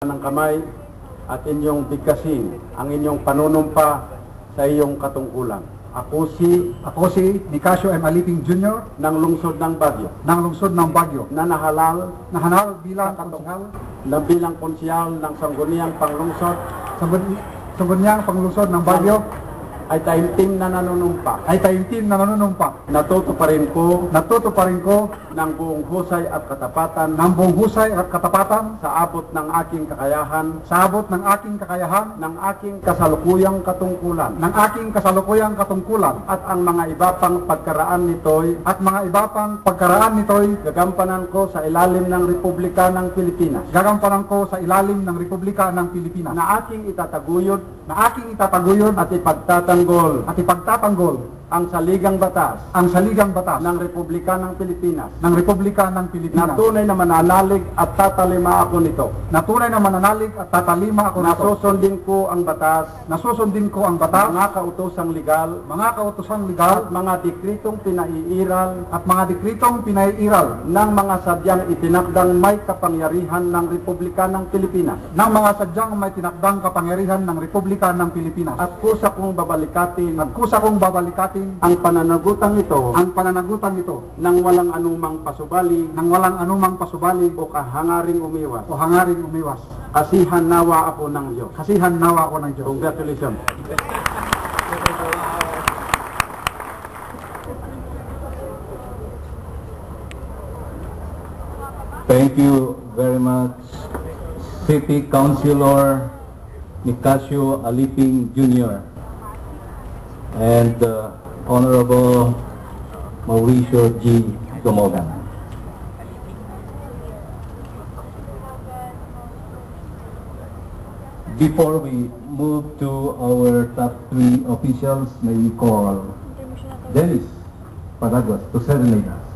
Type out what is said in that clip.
ng kamay at inyong bigkasin ang inyong panunumpa sa iyong katungkulan. Ako si Nicasio M. Aliping Jr. ng lungsod ng Baguio ng Baguio na nahalal bilang konsehal bilang konsyal ng Sangguniang Panglungsod Sangguniang Panglungsod ng Baguio ay taimtim na nanunumpa. Natutuparin ko ng buong husay at katapatan sa abot ng aking kakayahan ng aking kasalukuyang katungkulan at ang mga iba pang pagkaraan nito'y gagampanan ko sa ilalim ng Republika ng Pilipinas na aking itataguyod at ipagtatanggol ang saligang batas ng Republika ng Pilipinas na tunay na mananalig at tatalima ako nito. Nasusundin ko ang batas, mga kautosang legal at mga dekretong pinaiiral ng mga sadyang itinakdang may kapangyarihan ng Republika ng Pilipinas. At kusa kong babalikatin ang pananagutan ito nang walang anumang pasubali o kahangaring umiwas. Kasihan nawa ako ng Diyos. Congratulations. Thank you very much, City Councilor Nicasio Aliping Jr. and Honorable Mauricio G. Dumogan. Before we move to our top 3 officials, may we call Dennis Paraguas to serenade us.